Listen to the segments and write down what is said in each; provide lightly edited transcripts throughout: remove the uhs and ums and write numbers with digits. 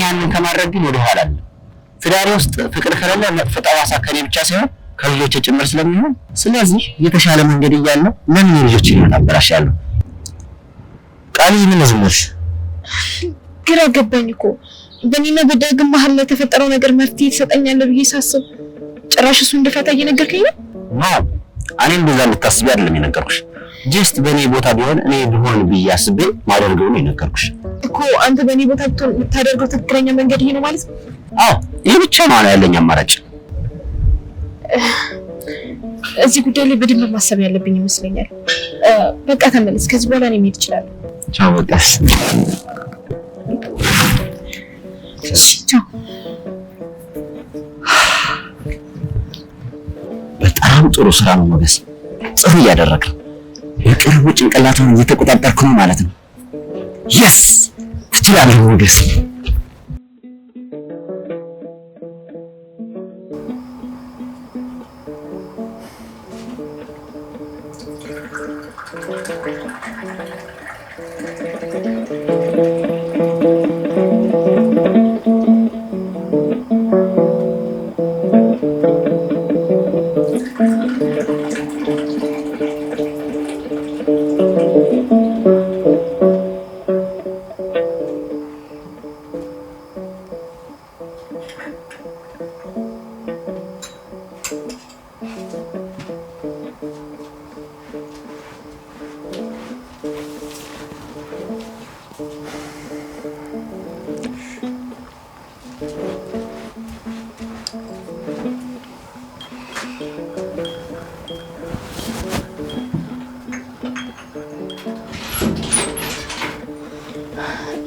ያንን ከማድረግ ግን ወደ ኋላ አለ ትዳሬ ውስጥ ፍቅር ከሌለ መጥፎ ጠባሳ ከኔ ብቻ ሳይሆን ከልጆች ጭምር ስለሚሆን ስለዚህ የተሻለ መንገድ እያለ ለምን ልጆች ይመጣበራሻለሁ ቃል ምን ዝምርሽ ግራ ገባኝ እኮ በእኔና በዳግም መሀል ላይ የተፈጠረው ነገር መፍትሄ ይሰጠኛል ብዬ ሳስብ ጭራሽ እሱ እንደፈታ እየነገርከኝ ነው እኔ እንደዛ ልታስቢ አይደለም የነገርኩሽ ጀስት በኔ ቦታ ቢሆን እኔ ቢሆን ብያስብ ማደርገው ነው የነገርኩሽ እኮ አንተ በኔ ቦታ ብትሆን የምታደርገው ትክክለኛ መንገድ ይሄ ነው ማለት ነው ይሄ ብቻ ነው ያለኝ አማራጭ እዚህ ጉዳይ ላይ በደንብ ማሰብ ያለብኝ ይመስለኛል በቃ ተመለስ ከዚህ በኋላ እኔ መሄድ እችላለሁ ቻው በቃስ ቻው በጣም ጥሩ ስራ ነው ሞገስ ጽሩ እያደረክ የቅርቡ ጭንቅላቱን እየተቆጣጠርኩ ነው ማለት ነው yes ትችላለህ ሞገስ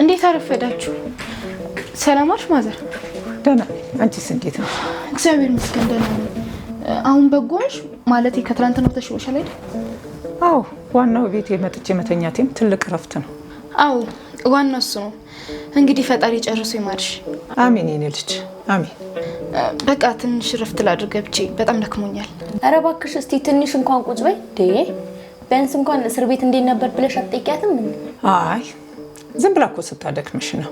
እንዴት አረፈዳችሁ ሰላማሽ ማዘር ደህና አንቺስ እንዴት ነው እግዚአብሔር ይመስገን ደህና ነኝ አሁን በጎሽ ማለት ከትላንት ነው ተሽሎሻል አይደል አዎ ዋናው ቤት የመጥቼ መተኛቴም ትልቅ ረፍት ነው አዎ ዋናው እሱ ነው እንግዲህ ፈጣሪ ጨርሶ ይማርሽ አሜን የኔ ልጅ አሜን በቃ ትንሽ ረፍት ላድርግ ብቻ በጣም ደክሞኛል ኧረ እባክሽ እስቲ ትንሽ እንኳን ቁጭ በይ ቢያንስ እንኳን እስር ቤት እንዴት ነበር ብለሽ አትጠይቂያትም አይ ዝም ብላ እኮ ስታደክምሽ ነው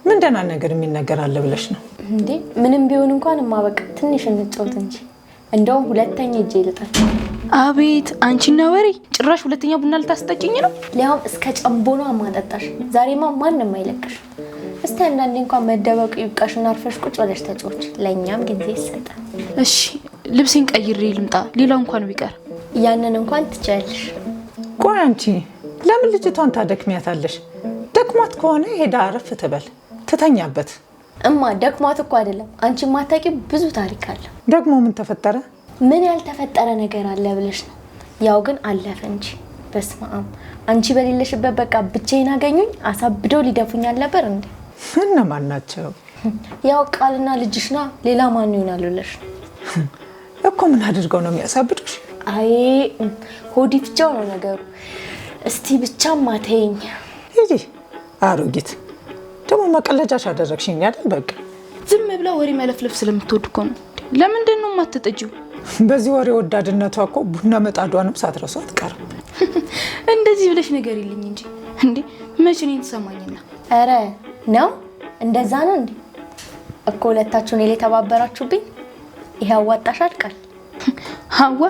ምን ደህና ነገር የሚነገር አለ ብለሽ ነው እንዴ ምንም ቢሆን እንኳን ማበቃ ትንሽ እንጫወት እንጂ እንደውም ሁለተኛ እጄ ይልጣል አቤት አንቺና ወሬ ጭራሽ ሁለተኛ ቡና ልታስጠጪኝ ነው ሊያውም እስከ ጨምቦ ነው ማጠጣሽ ዛሬማ ማንንም አይለቅሽ እስቲ አንዳንዴ እንኳን መደበቅ ይብቃሽና አርፈሽ ቁጭ ብለሽ ተጫወች ለኛም ጊዜ ይሰጣል እሺ ልብሴን ቀይሬ ልምጣ ሌላው እንኳን ቢቀር ያንን እንኳን ትቻለሽ ቆይ አንቺ ለምን ልጅቷን ታደክሚያታለሽ ደክሟት ከሆነ ሄዳ አረፍ ትበል ትተኛበት እማ ደክሟት እኮ አይደለም አንቺ ማታቂ ብዙ ታሪክ አለ ደግሞ ምን ተፈጠረ ምን ያልተፈጠረ ነገር አለ ብለሽ ነው ያው ግን አለፈ እንጂ በስማም አንቺ በሌለሽበት በቃ ብቻዬን አገኙኝ አሳብደው ሊደፉኛል ነበር እንዴ እነማን ናቸው ያው ቃልና ልጅሽና ሌላ ማን ይሆናል ብለሽ እኮ ምን አድርገው ነው የሚያሳብዱሽ አይ ሆዲ ብቻው ነው ነገሩ እስቲ ብቻ ማተኝ ይጂ አሮጊት ደግሞ መቀለጃሽ አደረግሽኝ አይደል በቃ ዝም ብላ ወሬ መለፍለፍ ስለምትወድ እኮ ነው ለምንድን ነው የማትጠጂው በዚህ ወሬ ወዳድነቷ እኮ ቡና መጣዷንም ሳትረሱ አትቀርም እንደዚህ ብለሽ ነገር ይልኝ እንጂ እንዴ መቼ ነው ተሰማኝና አረ ነው እንደዛ ነው እንዴ እኮ ሁለታችሁ ነው ተባበራችሁብኝ ይሄ አዋጣሻል ቃል ሀዋ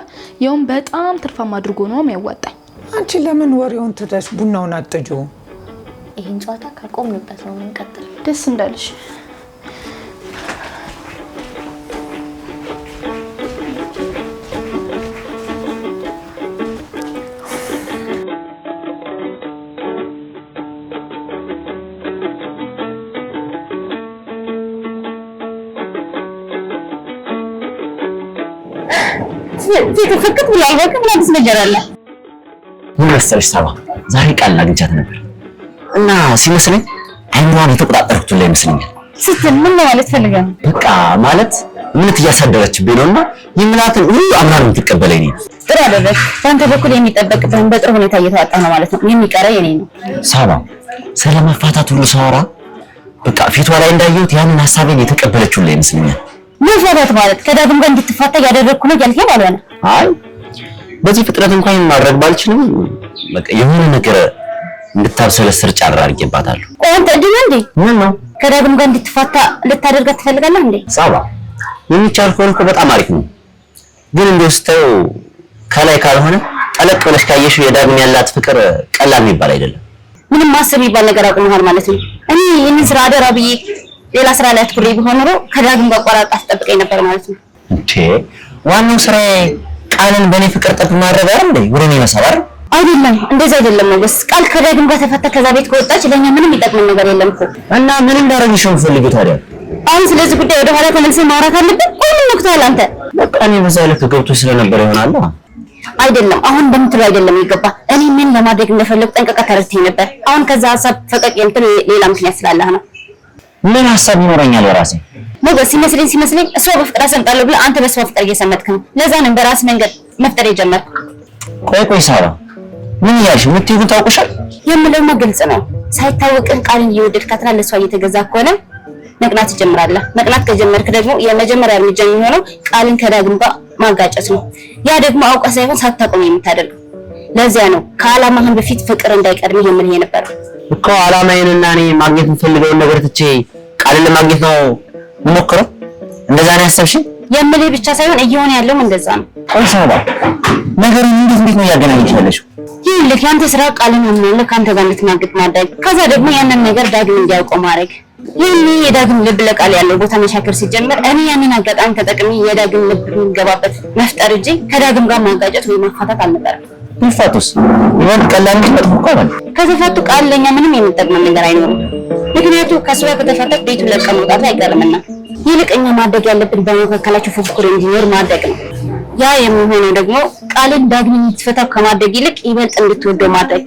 ያው በጣም ትርፋማ አድርጎ ነው የሚያዋጣኝ አንቺ ለምን ወሬውን ትደስ ቡናውን አጥጁ ይሄን ጨዋታ ካቆምንበት ነው የምንቀጥል ደስ እንዳለሽ ፍቅር ብላ ወቅ ምናምን ነገር አለ ምን መሰለሽ ሰባ ዛሬ ቃል አግኝቻት ነበር እና ሲመስለኝ አይኗን የተቆጣጠርኩት ላይ መስለኛል ስትል ምን ማለት ፈልገህ በቃ ማለት ምን ትያሳደረችብኝ ነውና ይምላትን ሁሉ አምራን ትቀበለኝ ነው ጥሩ አደረክ ባንተ በኩል የሚጠበቅብን በጥሩ ሁኔታ እየተዋጣ ነው ማለት ነው የሚቀረው የኔ ነው ሰባ ስለማፋታት ሁሉ ሰውራ በቃ ፊቷ ላይ እንዳየሁት ያንን ሐሳቤን የተቀበለችው ላይ መስለኛል መፈታት ማለት ከዳግም ጋር እንድትፋታ ያደረኩ ነው ያልከኝ ማለት ነው አይ በዚህ ፍጥረት እንኳን ማድረግ ባልችልም በቃ የሆነ ነገር እንድታብሰለስር ጫራ አድርጌባታለሁ አንተ ድን እንዴ ምን ነው ከዳግም ጋር እንድትፋታ ልታደርጋት ትፈልጋለህ እንዴ? ሳባ የሚቻል ከሆነ እኮ በጣም አሪፍ ነው። ግን እንደው ስተው ከላይ ካልሆነ ጠለቅ ብለሽ ካየሽ የዳግም ያላት ፍቅር ቀላል የሚባል አይደለም። ምንም ማሰብ የሚባል ነገር አቁመሃል ማለት ነው። እኔ ይህንን ስራ አደራ ብዬ ሌላ ስራ ላይ አትኩሬ ቢሆን ኖሮ ከዳግም ጋር ቆራጣ ትጠብቀኝ ነበር ማለት ነው። እንዴ ዋናው ስራ ቃልን በእኔ ፍቅር ጠብ ማድረግ አይደል? ወደ እኔ መሳበር አይደለም። እንደዚህ አይደለም ሞገስ። ቃል ከዳግም ጋር ተፈታ ከዛ ቤት ከወጣች ለኛ ምንም የሚጠቅመን ነገር የለም እኮ። እና ምን እንዳደረግሽ ነው ፈልጊው ታዲያ? አሁን ስለዚህ ጉዳይ ወደ ኋላ ተመልሰን ማውራት አለብን? ምን ነክቷል አንተ? በቃ እኔ በዛ ልክ ገብቶሽ ስለነበር ይሆናል። አይደለም አሁን እንደምትለው አይደለም ይገባ። እኔ ምን ለማድረግ እንደፈለኩ ጠንቀቀህ ተረድተኝ ነበር። አሁን ከዛ ሐሳብ ፈቀቅ የምትል ሌላ ምክንያት ስላለህ ነው። ምን ሐሳብ ይኖረኛል የራሴ? ሞገስ ሲመስለኝ እሷ በፍቅር አሰምጣለሁ ብለህ አንተ በሷ ፍቅር እየሰመጥክ ነው። ለዛ ነው በራስ መንገድ መፍጠር የጀመርክ። ቆይ ሳባ ምን ያልሽ የምትይውን ታውቁሻል? የምለውማ ግልጽ ነው። ሳይታወቅህ ቃልን እየወደድካትና ለሷ እየተገዛ ከሆነ መቅናት ትጀምራለህ። መቅናት ከጀመርክ ደግሞ የመጀመሪያ እርምጃ የሚሆነው ቃልን ከዳግም ጋር ማጋጨት ነው። ያ ደግሞ አውቀህ ሳይሆን ሳታቆም የምታደርገው። ለዚያ ነው ከዓላማህን በፊት ፍቅር እንዳይቀድምህ የምልህ የነበረው እኮ። ዓላማዬንና እኔ ማግኘት የምፈልገውን ነገር ትቼ ቃልን ለማግኘት ነው የምሞክረው። እንደዛ ነው ያሰብሽ? የምልህ ብቻ ሳይሆን እየሆነ ያለውም እንደዛ ነው። ቆይ ሳባ ነገሩን እንዴት ነው እያገናኘሽ ያለሽው? ይኸውልህ ያንተ ስራ ቃልን አምናለህ ከአንተ ጋር እንድትማግጥ ማድረግ፣ ከዛ ደግሞ ያንን ነገር ዳግም እንዲያውቀው ማድረግ። ይህን የዳግም ልብ ለቃል ያለው ቦታ መሻከር ሲጀምር እኔ ያንን አጋጣሚ ተጠቅሜ የዳግም ልብ የሚገባበት መፍጠር እንጂ ከዳግም ጋር ማጋጨት ወይ ማፋታት አልነበረም። ይፋቱስ ይሄን ቀላል እንጂ መጥፎ እኮ አይደል? ከተፋቱ ቃል ለኛ ምንም የሚጠቅመን ነገር አይኖርም። ምክንያቱም ከሷ ከተፋታች ቤቱን ለቀ መውጣት አይቀርምና፣ ይልቅ እኛ ማድረግ ያለብን በመካከላቸው ፉክክር እንዲኖር ማድረግ ነው። ያ የሚሆነው ደግሞ ቃልን ዳግም እንድትፈታው ከማድረግ ይልቅ ይበልጥ እንድትወደው ማድረግ።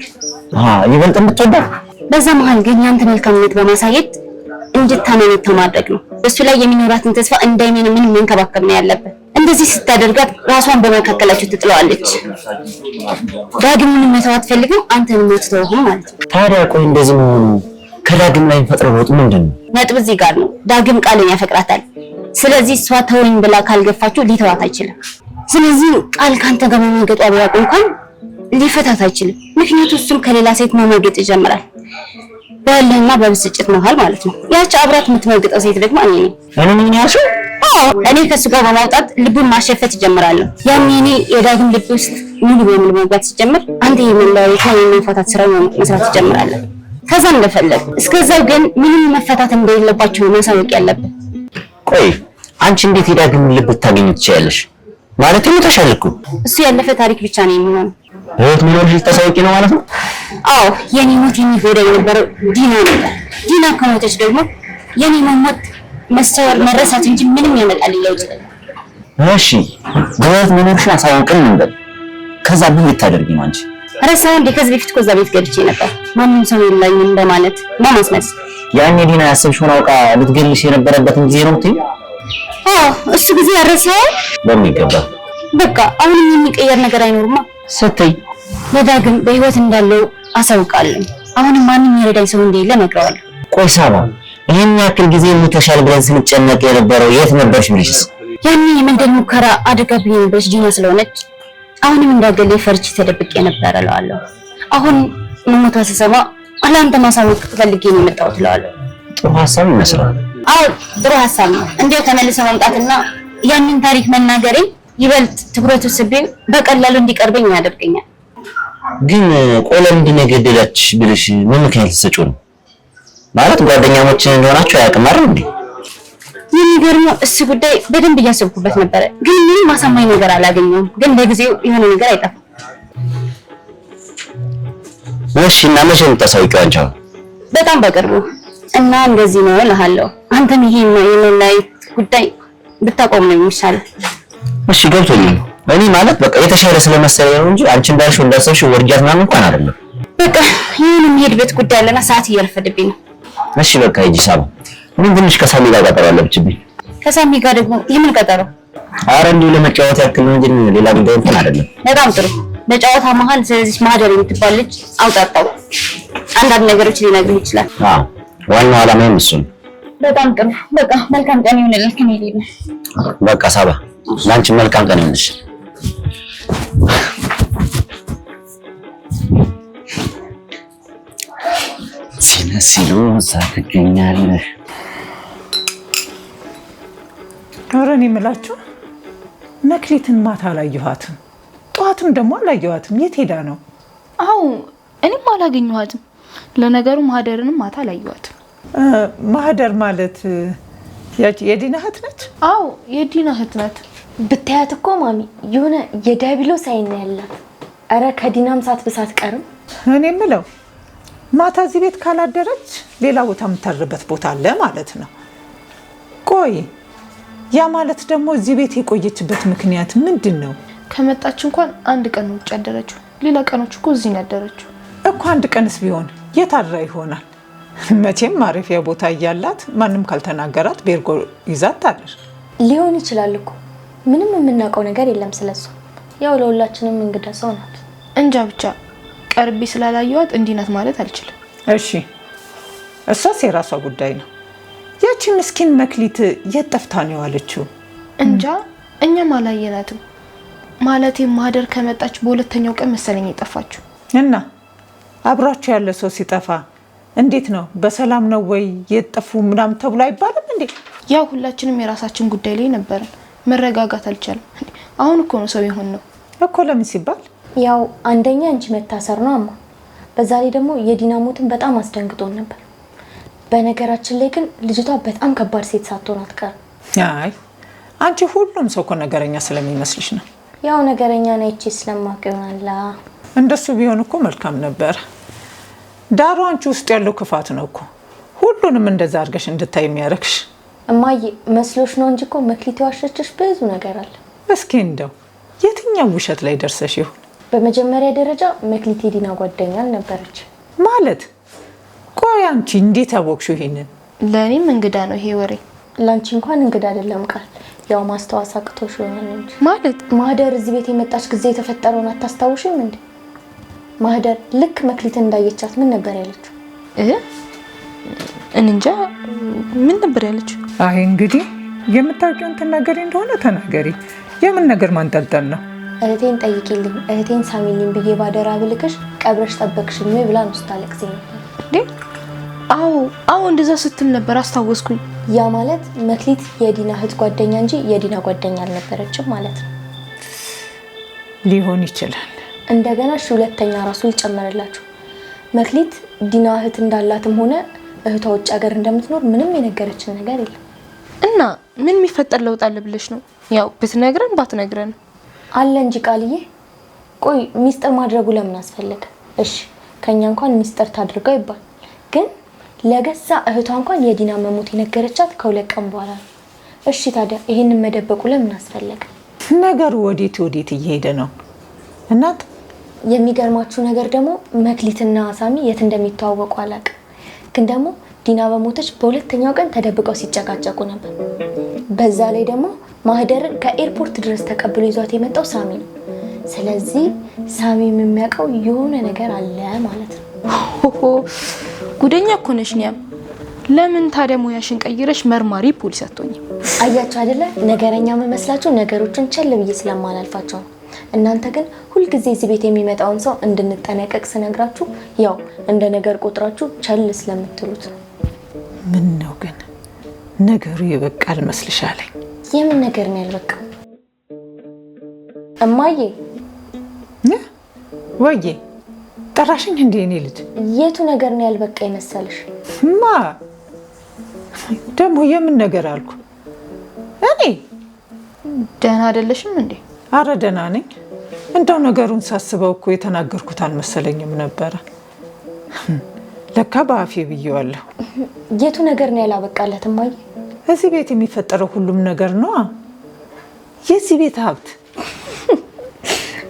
ይበልጥ እንድትወደው። በዛ መሀል ግን ያንተ መልካምነት በማሳየት እንድታመነታ ማድረግ ነው። እሱ ላይ የሚኖራትን ተስፋ እንዳይመን ምን መንከባከብ ነው ያለበት። እንደዚህ ስታደርጋት ራሷን በመካከላቸው ትጥለዋለች። ዳግም ምን መተው አትፈልግም፣ አንተን የምትተውህም ማለት ነው። ታዲያ ቆይ እንደዚህ መሆኑ ከዳግም ላይ ፈጥሮ ወጡ ምንድነው? ነጥብ እዚህ ጋር ነው። ዳግም ቃልን ያፈቅራታል። ስለዚህ እሷ ተወኝ ብላ ካልገፋችሁ ሊተዋት አይችልም። ስለዚህ ቃል ካንተ ጋር መማገጧ ቢያውቅ እንኳን ሊፈታት አይችልም። ምክንያቱም እሱም ከሌላ ሴት መማገጥ ይጀምራል። በእልህና በብስጭት መሃል ማለት ነው። ያቺ አብራት የምትመግጠው ሴት ደግሞ እኔ ነኝ። ምን ያልሽው? እኔ ከሱ ጋር በማውጣት ልቡን ማሸፈት ይጀምራለሁ። ያኔ እኔ የዳግም ልብ ውስጥ ሙሉ በሙሉ መግባት ሲጀምር አንተ የመለያየትና የመፋታት ስራ መስራት ትጀምራለህ። ከዛ እንደፈለግ። እስከዛው ግን ምንም መፈታት እንደሌለባቸው ማሳወቅ ያለብን። ቆይ አንቺ እንዴት የዳግም ልብ ታገኝ ትችያለሽ? ማለት ነው ተሻልኩ። እሱ ያለፈ ታሪክ ብቻ ነው የሚሆነው። ህይወት ምን ልታሳውቂ ነው ማለት ነው? አዎ የኔ ሞት የሚጎዳ የነበረው ዲና ነበር። ዲና ከሞተች ደግሞ የኔ መሞት መስተዋል መረሳት እንጂ ምንም ያመጣል ለውጥ። እሺ ህይወት መኖርሽን አሳውቅን እንበል። ከዛ ምን ልታደርጊ ነው አንቺ? ረሳው እንዴ? ከዚህ በፊት እዛ ቤት ገብቼ ነበር። ማንም ሰው የለኝም በማለት ማስመስ። ያኔ ዲና ያሰብሽውን አውቃ ልትገልሽ የነበረበትን ጊዜ ነው ትይ? አዎ እሱ ጊዜ ያረሳው በሚገባ። በቃ አሁንም የሚቀየር ነገር አይኖርማ ስትይ ለዳግም በህይወት እንዳለው አሳውቃለሁ። አሁንም ማንም ይረዳኝ ሰው እንደሌለ እነግረዋለሁ። ቆይ ሳባ ይሄን ያክል ጊዜ ሙተሻል ብለን ስንጨነቅ የነበረው የት ነበርሽ ብለሽስ? ያኔ የመንደር ሙከራ አድርጋብኝ ነበረች ዲና ስለሆነች አሁንም እንዳገለ ፈርቼ ተደብቄ ነበር እለዋለሁ። አሁን መሞቷ ስሰማ አላንተ ማሳወቅ ፈልጌ ነው የመጣሁት እለዋለሁ። ጥሩ ሀሳብ ይመስላል። አዎ ጥሩ ሀሳብ ነው። እንዲያው ተመልሰ መምጣትና ያንን ታሪክ መናገሬ ይበልጥ ትኩረቱ ስቤን በቀላሉ እንዲቀርበኝ ያደርገኛል። ግን ቆይ ለምንድን ነው የገደላች ብለሽ ምን ምክንያት ልትሰጪው ነው? ማለት ጓደኛሞች እንደሆናችሁ አያውቅም አይደል እንዴ? የሚገርመው እሱ ጉዳይ በደንብ እያሰብኩበት ነበረ፣ ግን ምንም ማሳማኝ ነገር አላገኘሁም። ግን ለጊዜው የሆነ ነገር አይጠፋም። እሺ እና መቼ የምታሳውቂው አንቺ? በጣም በቅርቡ እና እንደዚህ ነው እልሃለሁ። አንተም ይሄን የመለያየት ጉዳይ ብታቆም ነው የሚሻለው። እሺ ገብቶኛል። እኔ ማለት በቃ የተሻለ ስለመሰለኝ ነው እንጂ አንቺ እንዳልሽው እንዳሰብሽው ወርጃት ምናምን እንኳን አይደለም። በቃ ይሄን የሚሄድበት ጉዳይ አለና ሰዓት እየረፈደብኝ ነው። እሺ በቃ ሂጂ ሳባ። እኔም ትንሽ ከሳሚ ጋር ቀጠሮ አለብኝ። ከሳሚ ጋር ደግሞ የምን ቀጠሮ? ኧረ እንዲሁ ለመጫወት ያክል ነው እንጂ ሌላ ጉዳይ እንኳን አይደለም። በጣም ጥሩ። በጨዋታ መሀል ስለዚህ ማህደር የምትባል ልጅ አውጣጣው አንዳንድ ነገሮች ሊነግርህ ይችላል። አዎ ዋናው ዓላማዬም እሱ ነው። በጣም ጥሩ። በቃ መልካም ቀን ይሁንልህ። ከኔ ሊል በቃ ሳባ ላንቺ መልካም ቀን ይሁንልሽ። ሲሉ እዛ ትገኛለህ። ኧረ እኔ የምላችሁ መክሊትን ማታ አላየኋትም፣ ጠዋትም ደግሞ አላየኋትም። የት ሄዳ ነው? አዎ እኔም አላገኘኋትም። ለነገሩ ማህደርንም ማታ አላየኋትም። ማህደር ማለት የዲና እህት ነች? አዎ የዲና እህት ናት። ብታያት እኮ ማሚ የሆነ የዳቢሎስ አይን ያላት። አረ ከዲናም ሳትብሳት ቀርም። እኔ የምለው ማታ እዚህ ቤት ካላደረች ሌላ ቦታ የምታድርበት ቦታ አለ ማለት ነው። ቆይ ያ ማለት ደግሞ እዚህ ቤት የቆየችበት ምክንያት ምንድን ነው? ከመጣች እንኳን አንድ ቀን ውጭ ያደረችው፣ ሌላ ቀኖች እኮ እዚህ ነው ያደረችው እኮ። አንድ ቀንስ ቢሆን የት አድራ ይሆናል? መቼም ማረፊያ ቦታ እያላት ማንም ካልተናገራት ቤርጎ ይዛት ታድር ሊሆን ይችላል እኮ። ምንም የምናውቀው ነገር የለም ስለሱ። ያው ለሁላችንም እንግዳ ሰው ናት። እንጃ ብቻ ቀርቤ ስላላየኋት እንዲህ ናት ማለት አልችልም። እሺ እሷስ የራሷ ጉዳይ ነው። ያቺ ምስኪን መክሊት የት ጠፍታ ነው የዋለችው? እንጃ እኛም አላየናትም። ማለቴ ማህደር ከመጣች በሁለተኛው ቀን መሰለኝ የጠፋችው። እና አብሯቸው ያለ ሰው ሲጠፋ እንዴት ነው? በሰላም ነው ወይ የጠፉ ምናምን ተብሎ አይባልም እንዴ? ያው ሁላችንም የራሳችን ጉዳይ ላይ ነበርን፣ መረጋጋት አልቻለም። አሁን እኮ ነው ሰው ይሆን ነው እኮ። ለምን ሲባል ያው አንደኛ አንቺ መታሰር ነው አማ፣ በዛ ላይ ደግሞ የዲና ሞትን በጣም አስደንግጦን ነበር። በነገራችን ላይ ግን ልጅቷ በጣም ከባድ ሴት ሳትሆን አትቀርም። አይ አንቺ ሁሉም ሰው እኮ ነገረኛ ስለሚመስልሽ ነው። ያው ነገረኛ ነች ስለማውቅ ይሆናል። እንደሱ ቢሆን እኮ መልካም ነበር። ዳሩ አንቺ ውስጥ ያለው ክፋት ነው እኮ ሁሉንም እንደዛ አድርገሽ እንድታይ የሚያረክሽ። እማዬ መስሎሽ ነው እንጂ እኮ መክሊት ዋሸችሽ ብዙ ነገር አለ። እስኪ እንደው የትኛው ውሸት ላይ ደርሰሽ ይሆን? በመጀመሪያ ደረጃ መክሊት የዲና ጓደኛ አልነበረች ማለት። ቆይ አንቺ እንዴት አወቅሽው ይሄንን? ለእኔም እንግዳ ነው ይሄ ወሬ። ላንቺ እንኳን እንግዳ አይደለም ቃል፣ ያው ማስተዋወስ አቅቶሽ ይሆናል እንጂ። ማለት ማህደር እዚህ ቤት የመጣች ጊዜ የተፈጠረውን አታስታውሽም እንዴ? ማህደር ልክ መክሊትን እንዳየቻት ምን ነበር ያለችው? እንጃ ምን ነበር ያለችው? አይ እንግዲህ የምታውቂውን ትናገሪ እንደሆነ ተናገሪ። የምን ነገር ማንጠልጠል ነው? እህቴን ጠይቂልኝ፣ እህቴን ሳሚልኝ ብዬ ባደራ ብልክሽ ቀብረሽ ጠበቅሽኝ ወይ ብላ ነው ስታለቅስ ነበር እንዴ? አዎ እንደዛ ስትል ነበር አስታወስኩኝ። ያ ማለት መክሊት የዲና እህት ጓደኛ እንጂ የዲና ጓደኛ አልነበረችም ማለት ነው። ሊሆን ይችላል። እንደገና ሁለተኛ ራሱ ልጨምርላችሁ፣ መክሊት ዲና እህት እንዳላትም ሆነ እህቷ ውጭ ሀገር እንደምትኖር ምንም የነገረችን ነገር የለም። እና ምን የሚፈጠር ለውጥ አለ ብለሽ ነው? ያው ብትነግረን ባትነግረን አለ እንጂ ቃልዬ። ቆይ ሚስጥር ማድረጉ ለምን አስፈለገ? እሺ ከኛ እንኳን ሚስጥር ታድርገው ይባል፣ ግን ለገዛ እህቷ እንኳን የዲና መሞት የነገረቻት ከሁለት ቀን በኋላ ነው። እሺ ታዲያ ይሄንን መደበቁ ለምን አስፈለገ? ነገሩ ወዴት እየሄደ ነው እናት? የሚገርማችሁ ነገር ደግሞ መክሊትና ሳሚ የት እንደሚተዋወቁ አላውቅም፣ ግን ደግሞ ዲና በሞተች በሁለተኛው ቀን ተደብቀው ሲጨቃጨቁ ነበር። በዛ ላይ ደግሞ ማህደርን ከኤርፖርት ድረስ ተቀብሎ ይዟት የመጣው ሳሚ ነው። ስለዚህ ሳሚም የሚያውቀው የሆነ ነገር አለ ማለት ነው። ጉደኛ እኮ ነሽ ኒያም። ለምን ታዲያ ሙያሽን ቀይረሽ መርማሪ ፖሊስ አትሆኝም? አያችሁ አይደለ ነገረኛ መመስላችሁ ነገሮችን ቸል ብዬ ስለማላልፋቸው ነው። እናንተ ግን ሁልጊዜ እዚህ ቤት የሚመጣውን ሰው እንድንጠነቀቅ ስነግራችሁ ያው እንደ ነገር ቆጥራችሁ ቸል ስለምትሉት ነው። ምን ነው ግን ነገሩ ይበቃል መስልሻለኝ? የምን ነገር ነው ያልበቃው? እማዬ ወዬ ጠራሽኝ እንዴ? እኔ ልጅ የቱ ነገር ነው ያልበቃ ይመሰልሽ? ማ ደግሞ የምን ነገር አልኩ? እኔ ደህና አይደለሽም እንዴ? አረ ደህና ነኝ። እንደው ነገሩን ሳስበው እኮ የተናገርኩት አልመሰለኝም ነበረ። ለካ በአፌ ብዬዋለሁ። የቱ ነገር ነው ያላበቃለት እማዬ? እዚህ ቤት የሚፈጠረው ሁሉም ነገር ነው። የዚህ ቤት ሀብት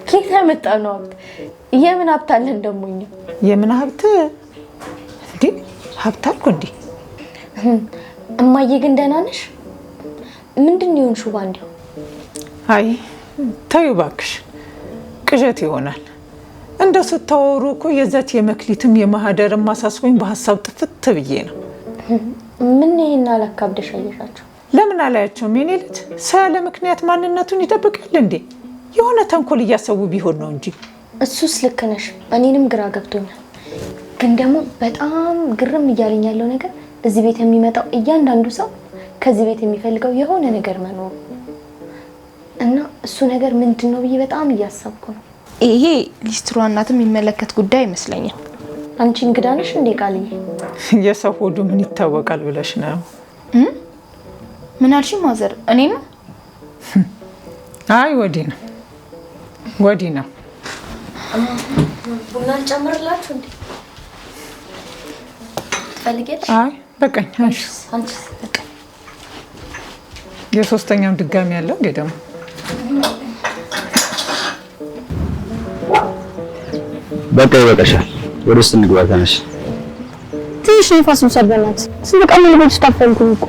ኬት ያመጣ ነው ሀብት? የምን ሀብት አለን ደግሞ እኛ? የምን ሀብት እንዴ? ሀብት አልኩ እንዴ? እማዬ ግን ደህና ነሽ? ምንድን ነው የሆንሽው ባንዴው? አይ ተይው እባክሽ፣ ቅዠት ይሆናል። እንደው ስታወሩ እኮ የዛች የመክሊትም የማህደርም ማሳስቦኝ በሀሳብ ጥፍት ብዬ ነው። ምን ይሄን አላካብደሽ አየሻቸው? ለምን አላያቸውም? የኔ ልጅ ሰው ያለ ምክንያት ማንነቱን ይደብቃል እንዴ? የሆነ ተንኮል እያሰቡ ቢሆን ነው እንጂ። እሱስ ልክ ነሽ፣ እኔንም ግራ ገብቶኛል። ግን ደግሞ በጣም ግርም እያለኝ ያለው ነገር እዚህ ቤት የሚመጣው እያንዳንዱ ሰው ከዚህ ቤት የሚፈልገው የሆነ ነገር መኖሩ እና እሱ ነገር ምንድነው ብዬ በጣም እያሰብኩ ነው። ይሄ ሊስትሯ እናትም የሚመለከት ጉዳይ አይመስለኝም። አንቺ እንግዳ ነሽ እንዴ ቃልዬ? የሰው ሆዱ ምን ይታወቃል ብለሽ ነው? ምን አልሽ ማዘር? እኔ ነው? አይ ወዲህ ነው። ቡና ጨምርላችሁ እንዴ? ትፈልጊያለሽ? አይ በቃኝ። አንቺ በቃ የሶስተኛው ድጋሚ ያለው እንዴ ደግሞ? በቃ ይበቃሻል። ወደ ውስጥ እንግባ። ተነሽ። ትንሽ ንፋስ እንሰበናት። ስንት ቀን ልጅ ታፈልኩኝ እኮ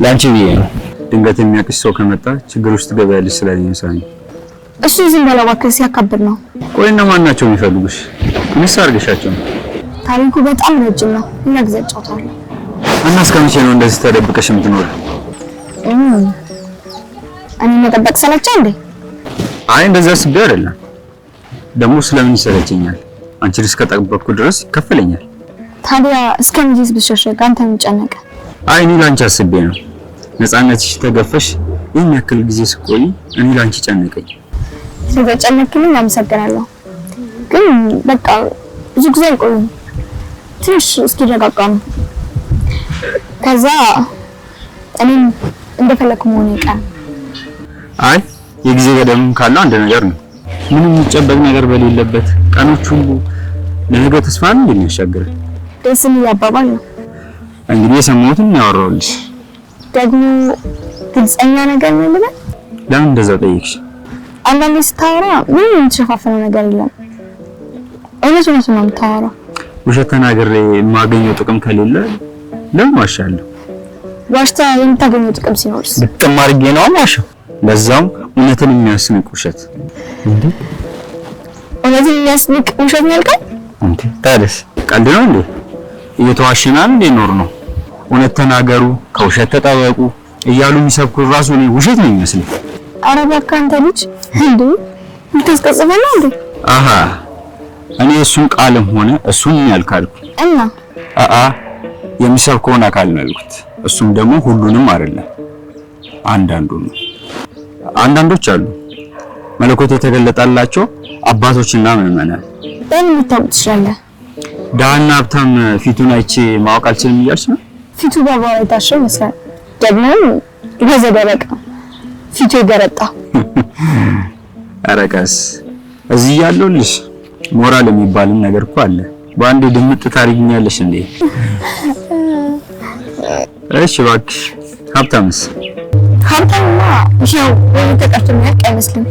ላንቺ ብዬ ነው። ድንገት የሚያውቅሽ ሰው ከመጣ ችግር ውስጥ ገበያለሽ ስላለኝ ሳኝ። እሱ ዝም ብለው እባክህ ሲያካብድ ነው። ቆይ እነማን ናቸው የሚፈልጉሽ? ምን አድርገሻቸው ነው? ታሪኩ በጣም ረጅም ነው። ሌላ ጊዜ እጫወታለሁ። እና እስከ መቼ ነው እንደዚህ ተደብቀሽ የምትኖር? እኔ መጠበቅ ሰለቸህ እንዴ? አይ እንደዛ አስቤ አይደለም። ደግሞ ስለምን ይሰለቸኛል? አንቺን እስከጠበቅኩ ድረስ ይከፈለኛል። ታዲያ እስከ መቼስ ብትሸሸግ አንተ ምን ጨነቀ? አይ እኔ ላንቺ አስቤ ነው። ነፃነትሽ ተገፈሽ ይህን ያክል ጊዜ ስቆይ እኔ ላንቺ ጨነቀኝ። ስለተጨነቅልኝ አመሰግናለሁ። ግን በቃ ብዙ ጊዜ አይቆይም። ትንሽ እስኪረጋጋ ነው። ከዛ እኔም እንደፈለኩ መሆን ይቀር። አይ የጊዜ ገደም ካለው አንድ ነገር ነው። ምንም የሚጨበቅ ነገር በሌለበት ቀኖች ሁሉ ለነገ ተስፋ ነው የሚያሻግረን። ደስ የሚል አባባል ነው። እንግዲህ የሰማሁትን ያወራሁልሽ። ደግሞ ግልጸኛ ነገር ነው ልበል? ለምን እንደዛ ጠይቅሽ? አንዳንዴ ስታወራ ምንም የምትሸፋፈነው ነገር የለም። እውነቱን ነው የምታወራው። ውሸት ተናግሬ የማገኘው ጥቅም ከሌለ ለምን ዋሻለሁ? ዋሽታ የምታገኘው ጥቅም ሲኖርስ? በጣም አድርጌ ነው ዋሻው። ለዛም እውነትን የሚያስንቅ ውሸት። እንዴ እውነትን የሚያስንቅ ውሸት ነው ያልከኝ? እንዴ ታዲያስ ቀልድ ነው እንዴ? እየተዋሸናል እንዴ ኖር ነው? እውነት ተናገሩ፣ ከውሸት ተጠበቁ እያሉ የሚሰብኩ ራሱ ነው ውሸት ነው የሚመስለው። ኧረ እባክህ አንተ ልጅ እንዴ ልታስቀጽፈኝ ነው እንዴ? አሃ እኔ እሱን ቃልም ሆነ እሱን ያልካልኩ እና የሚሰብከውን አካል ነው ያልኩት። እሱም ደግሞ ሁሉንም አይደለም አንዳንዱን ነው። አንዳንዶች አሉ መለኮት የተገለጠላቸው አባቶችና ምዕመናን። በምን ልታውቅ ትችላለህ? ደሃና ሀብታም ፊቱን አይቼ ማወቅ አልችልም እያልሽ ነው? ፊቱ በአቧራ የታሸ ይመስላል። ደግሞ ገዘደረቀ ፊቱ የገረጣ። ኧረ ቀስ እዚህ ያለሁልሽ ሞራል የሚባልም ነገር እኮ አለ። በአንድ ድምጥ ታሪኛለሽ እንዴ? እሺ እባክሽ ሀብታምስ? ሀብታምማ ይኸው ተቀርቶ የሚያውቅ አይመስልም።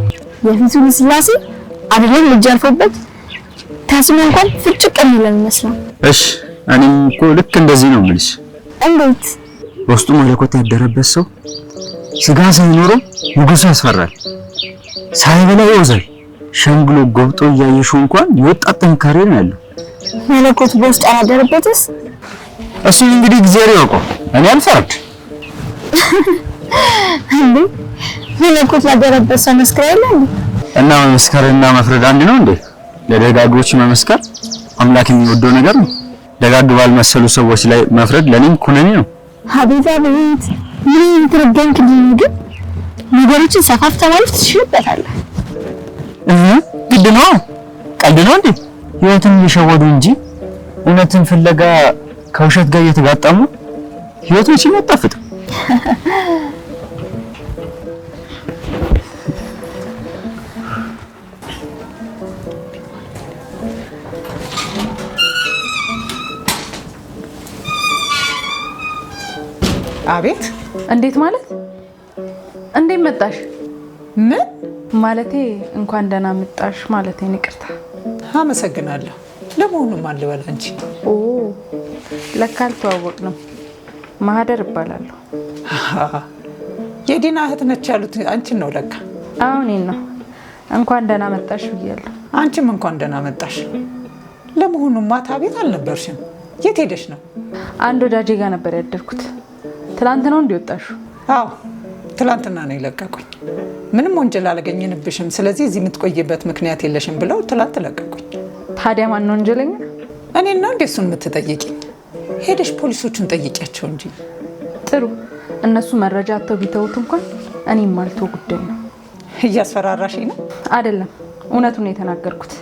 የፊቱ ልስላሴ አይደለም ልጅ አልፎበት ታስሞ እንኳን ፍጭቅ የሚለን ይመስላል። እሺ እኔም እኮ ልክ እንደዚህ ነው የምልሽ። እንዴት? በውስጡ መለኮት ያደረበት ሰው ስጋ ሳይኖረው ንጉሱ ያስፈራል፣ ሳይበላ ይወዛል። ሸንግሎ ጎብጦ እያየሽው እንኳን የወጣት ጥንካሬ ነው ያለው። መለኮት በውስጡ ያደረበትስ? እሱን እንግዲህ እግዚአብሔር ያውቀው፣ እኔ አልፈርድ። እንዴ መለኮት ያደረበት ሰው መስከረ የለ እንዴ? እና መመስከርና መፍረድ አንድ ነው እንዴ? ለደጋጎች መመስከር አምላክ የሚወደው ነገር ነው። ደጋግ ባልመሰሉ ሰዎች ላይ መፍረድ ለኔም ኩነኔ ነው። አቤት አቤት ምን ትረገንክ ግን ነገሮችን ሰፋፍተ ማለት ትችልበታለህ። ግድ ነው። ቀልድ ነው እንዴ? ህይወትን እየሸወዱ እንጂ እውነትን ፍለጋ ከውሸት ጋር እየተጋጠሙ ህይወትን ሲመጣፍጥ አቤት። እንዴት ማለት? እንዴት መጣሽ? ምን ማለቴ እንኳን ደህና መጣሽ ማለቴ ነው። ይቅርታ። አመሰግናለሁ። ለመሆኑ ማን ልበል አንቺ? ኦ ለካ አልተዋወቅንም። ማህደር እባላለሁ። የዲና እህት ነች ያሉት አንቺን ነው ለካ? አዎ እኔን ነው። እንኳን ደህና መጣሽ ብያለሁ። አንቺም እንኳን ደህና መጣሽ። ለመሆኑ ማታ ቤት አልነበርሽም? የት ሄደሽ ነው? አንድ ወዳጄ ጋር ነበር ያደርኩት። ትላንት ነው እንዲወጣሹ? አዎ ትላንትና ነው የለቀቁኝ። ምንም ወንጀል አላገኘንብሽም፣ ስለዚህ እዚህ የምትቆይበት ምክንያት የለሽም ብለው ትላንት ለቀቁኝ። ታዲያ ማን ነው ወንጀለኛ? እኔና እንዴ እሱን የምትጠይቂኝ? ሄደሽ ፖሊሶቹን ጠይቂያቸው እንጂ። ጥሩ፣ እነሱ መረጃ አጥተው ቢተውት እንኳን እኔም ማልተው ጉዳይ ነው። እያስፈራራሽኝ ነው? አይደለም፣ እውነቱን ነው የተናገርኩት።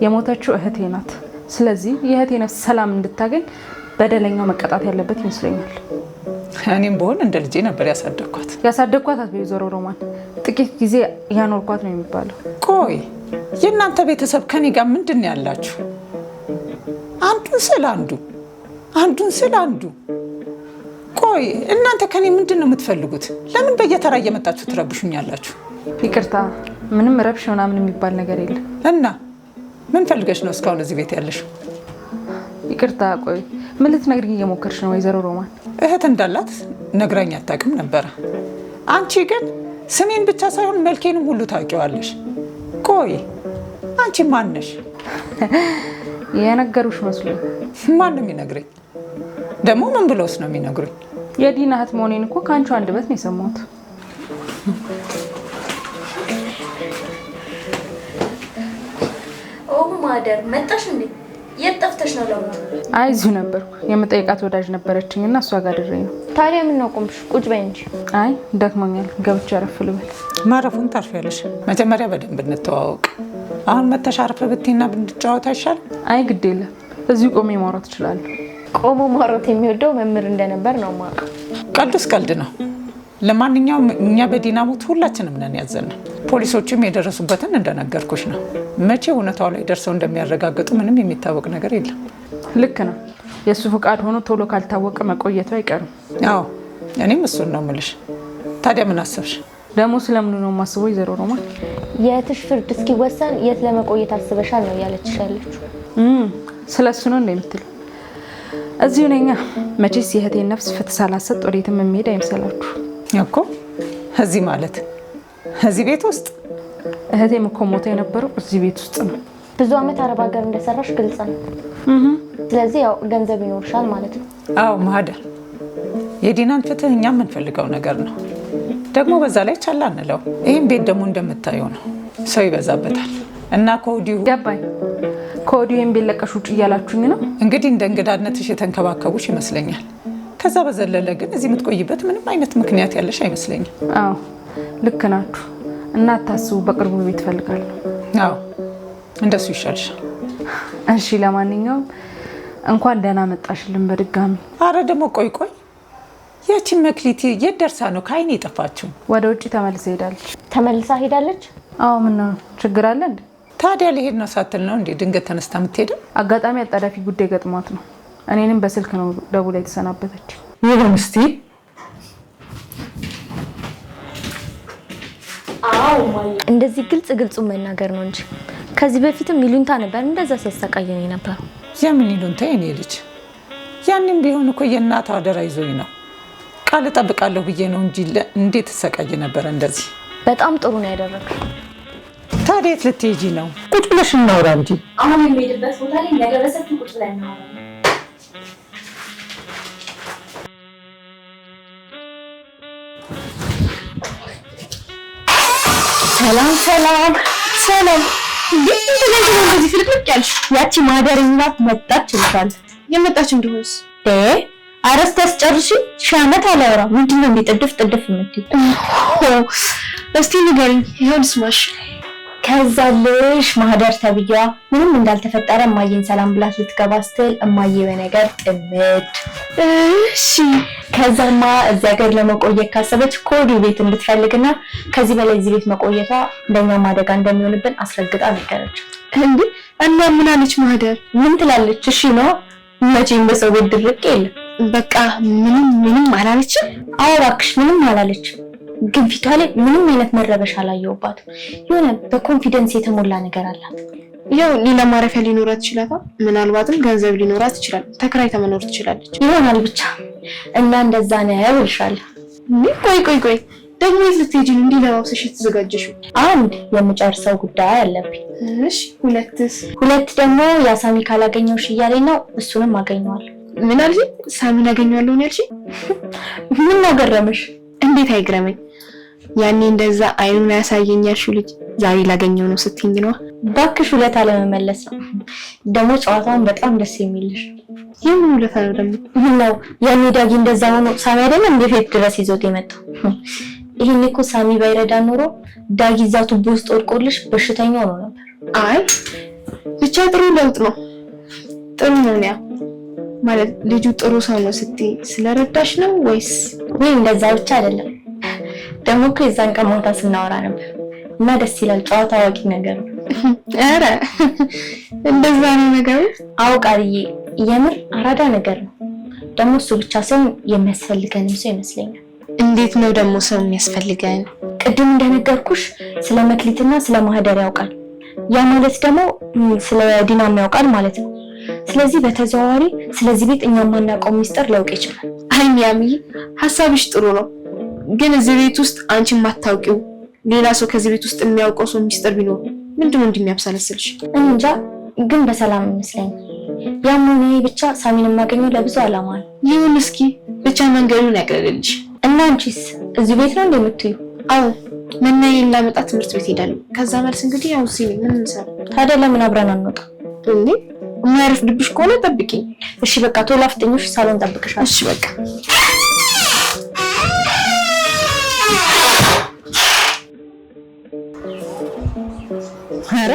የሞተችው እህቴ ናት። ስለዚህ የእህቴ ነፍስ ሰላም እንድታገኝ በደለኛው መቀጣት ያለበት ይመስለኛል። እኔም በሆን እንደ ልጄ ነበር ያሳደግኳት። ያሳደግኳት ወይዘሮ ሮማን ጥቂት ጊዜ ያኖርኳት ነው የሚባለው። ቆይ የእናንተ ቤተሰብ ከኔ ጋር ምንድን ነው ያላችሁ? አንዱን ስለ አንዱ አንዱን ስለ አንዱ። ቆይ እናንተ ከኔ ምንድን ነው የምትፈልጉት? ለምን በየተራ እየመጣችሁ ትረብሹኛላችሁ? ይቅርታ፣ ምንም ረብሽ ምናምን የሚባል ነገር የለም። እና ምን ፈልገሽ ነው እስካሁን እዚህ ቤት ያለሽው? ይቅርታ፣ ቆይ ምን ልትነግሪኝ እየሞከርሽ ነው ወይዘሮ ሮማን? እህት እንዳላት ነግራኝ አታውቅም ነበረ። አንቺ ግን ስሜን ብቻ ሳይሆን መልኬንም ሁሉ ታውቂዋለሽ። ቆይ አንቺ ማን ነሽ? የነገሩሽ መስሎኝ። ማን ነው የሚነግረኝ? ደግሞ ምን ብለውስ ነው የሚነግሩኝ? የዲና እህት መሆኔን እኮ ከአንቺ አንደበት ነው የሰማሁት። ኦ ማደር መጣሽ እንዴ? የት ጠፍተሽ ነው? ለምን? አይ እዚሁ ነበርኩ። የምጠይቃት ወዳጅ ነበረችኝና እሷ ጋር ድሬ ነው። ታዲያ ምን ነው ቆምሽ? ቁጭ በይ እንጂ። አይ ደክሞኛል፣ ገብቼ አረፍ ልበል። ማረፉን ታርፊያለሽ። መጀመሪያ በደንብ እንተዋወቅ። አሁን መተሽ አረፍ ብትይና ብንጫወት አይሻልም? አይ ግድ የለም፣ እዚሁ ቆሜ ማውራት እችላለሁ። ቆሞ ማውራት የሚወደው መምህር እንደነበር ነው የማውቀው። ቀልዱስ ቀልድ ነው። ለማንኛውም እኛ በዲና ሞት ሁላችንም ነን ያዘነው። ፖሊሶችም የደረሱበትን እንደነገርኩሽ ነው። መቼ እውነታው ላይ ደርሰው እንደሚያረጋግጡ ምንም የሚታወቅ ነገር የለም። ልክ ነው። የእሱ ፈቃድ ሆኖ ቶሎ ካልታወቀ መቆየቱ አይቀርም። አዎ እኔም እሱን ነው የምልሽ። ታዲያ ምን አሰብሽ? ደግሞ ስለምኑ ነው የማስበው ወይዘሮ ሮማን? የእህትሽ ፍርድ እስኪወሰን የት ለመቆየት አስበሻል ነው እያለችሽ ያለችው። ስለ እሱ ነው እንደምትለው? እዚሁ ነኛ። መቼስ የእህቴን ነፍስ ፍትህ ሳላሰጥ ወዴትም የሚሄድ አይምሰላችሁ እኮ። እዚህ ማለት እዚህ ቤት ውስጥ? እህቴም እኮ ሞታ የነበረው እዚህ ቤት ውስጥ ነው። ብዙ አመት አረብ ሀገር እንደሰራሽ ግልጽ ነው። ስለዚህ ያው ገንዘብ ይኖርሻል ማለት ነው። አዎ ማህደር፣ የዲናን ፍትህ እኛ የምንፈልገው ነገር ነው። ደግሞ በዛ ላይ ቻላ እንለው። ይህም ቤት ደግሞ እንደምታየው ነው፣ ሰው ይበዛበታል እና ከወዲሁ ገባኝ። ከወዲሁ ይህም ቤት ለቀሽ ውጭ እያላችሁኝ ነው? እንግዲህ እንደ እንግዳነትሽ የተንከባከቡሽ ይመስለኛል። ከዛ በዘለለ ግን እዚህ የምትቆይበት ምንም አይነት ምክንያት ያለሽ አይመስለኝም። አዎ ልክ ናችሁ። እና አታስቡ፣ በቅርቡ ቤት እፈልጋለሁ። አዎ እንደሱ ይሻልሻል። እሺ፣ ለማንኛውም እንኳን ደህና መጣሽልን በድጋሚ። አረ ደግሞ ቆይ ያቺን መክሊት የት ደርሳ ነው ከአይኔ የጠፋችው? ወደ ውጭ ተመልሳ ሄዳለች። ተመልሳ ሄዳለች? አዎ። ምን ነው ችግር አለ እንዴ? ታዲያ ልሄድ ነው ሳትል ነው እንዴ ድንገት ተነስታ የምትሄደው? አጋጣሚ አጣዳፊ ጉዳይ ገጥሟት ነው። እኔንም በስልክ ነው ደውላ የተሰናበተች። ይሁን እስቲ። አዎ ማለት እንደዚህ ግልጽ መናገር ነው እንጂ ከዚህ በፊትም ይሉንታ ነበር እንደዛ ሲያሰቃየኝ ነበር። የምን ይሉንታ የኔ ልጅ? ያንንም ቢሆን እኮ የእናት አደራ ይዞኝ ነው። ቃል እጠብቃለሁ ብዬ ነው እንጂ እንዴት ተሰቃየ ነበር እንደዚህ። በጣም ጥሩ ነው ያደረግሽ። ታዲያ የት ልትሄጂ ነው? ቁጭ ብለሽ እናውራ እንጂ። አሁን የሚሄድበት ቦታ ላይ ነገረሰብኝ። ቁጭ ብለን ነው። ሰላም። እንደዚህ ፍልቅልቅ ያልሽ ያቺ ማህደር እናት መጣች ይልሻል። የመጣች እንደሆነስ አረስተ አስጨርሺ። ሺህ ዓመት አላወራ። ምንድነው ጥድፍ የምትይ? እስቲ ንገሪኝ፣ ይኸው ልስማሽ። ከዛ ልሽ ማህደር ተብያ ምንም እንዳልተፈጠረ እማዬን ሰላም ብላት ልትገባ ስትል እማዬ በነገር ጥምድ። እሺ ከዛማ እዚያ ሀገር ለመቆየት ካሰበች ኮዲ ቤት እንድትፈልግና ከዚህ በላይ እዚህ ቤት መቆየቷ ለእኛም አደጋ እንደሚሆንብን አስረግጣ ነገረች። እንዴ እና ምን አለች ማህደር? ምን ትላለች? እሺ ነው መቼም በሰው ቤት ድርቅ የለም። በቃ ምንም አላለችም? አዎ እባክሽ ምንም አላለችም። ግን ፊቷ ላይ ምንም አይነት መረበሽ አላየሁባትም። የሆነ በኮንፊደንስ የተሞላ ነገር አላት። ያው ሌላ ማረፊያ ሊኖራት ይችላል። ምናልባትም ገንዘብ ሊኖራት ይችላል። ተከራይታ መኖር ትችላለች ይሆናል ብቻ እና እንደዛ ነው እልሻለሁ። ቆይ ደግሞ የት ልትሄጂ ነው? እንዲህ ለባብሰሽ የተዘጋጀሽው? አንድ የምጨርሰው ጉዳይ አለብኝ። እሺ ሁለትስ? ሁለት ደግሞ ያሳሚ ካላገኘሁሽ እያለኝ ነው። እሱንም አገኘዋለሁ። ምን አልሽኝ? ሳሚን አገኘዋለሁ ነው ያልሽኝ? ምን ነው ገረመሽ? እንዴት አይግረመኝ? ያኔ እንደዛ አይኑን ያሳየኝ ያልሽው ልጅ ዛሬ ላገኘው ነው ስትይኝ ነው። ባክሽ ውለታ ለመመለስ ነው። ደግሞ ጨዋታውን በጣም ደስ የሚልሽ። የምን ውለታ ነው ደግሞ? ነው ያኔ ዳጊ እንደዛ ሆኖ ሳሚ አይደለም እንደ ቤት ድረስ ይዞት የመጣው። ይሄን እኮ ሳሚ ባይረዳ ኖሮ ዳጊ እዛ ቱቦ ውስጥ ወድቆልሽ በሽተኛ ሆኖ ነበር። አይ ብቻ ጥሩ ለውጥ ነው። ጥሩ ነው ያ ማለት ልጁ ጥሩ ሰው ነው ስትይ ስለረዳሽ ነው ወይስ? ወይ እንደዛ ብቻ አይደለም። ደግሞ እኮ የዛን ቀን ማታ ስናወራ ነበር እና ደስ ይላል። ጨዋታ አዋቂ ነገር ነው። ኧረ እንደዛ ነው ነገሩ። አውቃልዬ የምር አራዳ ነገር ነው። ደግሞ እሱ ብቻ ሳይሆን የሚያስፈልገንም ሰው ይመስለኛል። እንዴት ነው ደግሞ ሰው የሚያስፈልገን? ቅድም እንደነገርኩሽ ስለ መክሊትና ስለ ማህደር ያውቃል። ያ ማለት ደግሞ ስለ ዲናም ያውቃል ማለት ነው። ስለዚህ በተዘዋዋሪ ስለዚህ ቤት እኛ ማናውቀው ሚስጥር ሊያውቅ ይችላል። አይ ሚያምዬ ሐሳብሽ ጥሩ ነው፣ ግን እዚህ ቤት ውስጥ አንቺ የማታውቂው ሌላ ሰው ከዚህ ቤት ውስጥ የሚያውቀው ሰው ሚስጥር ቢኖር ምንድነው እንደሚያብሰለስልሽ? እንጃ ግን በሰላም ይመስለኛል። ያም ሆነ ብቻ ሳሚን የማገኘው ለብዙ ዓላማ ነው። ይሁን እስኪ ብቻ መንገዱን ያቅልልሽ። እና አንቺስ እዚህ ቤት ነው እንደምትዩ? አዎ መናዬን ላመጣ ትምህርት ቤት ሄዳለሁ። ከዛ መልስ እንግዲህ ያው እዚህ ነኝ። ምን እንሰራ ታዲያ? ለምን አብረን አንወጣ? እንዴ የማያረፍድብሽ ከሆነ ጠብቂኝ። እሺ በቃ ቶሎ አፍጥኞሽ፣ ሳሎን ጠብቅሻለሁ። እሺ በቃ ኧረ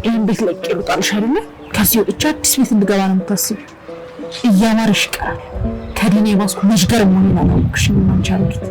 ይሄን ቤት ለቄ ልውጣልሽ አይደለ? ከዚህ ወጥቼ አዲስ ቤት እንድገባ ነው የምታስቢው? እያማረሽ ይቀራል። ከዲኔ ባስኩ መሽገር መሆኑን አላወቅሽም አንቺ አሮጊት።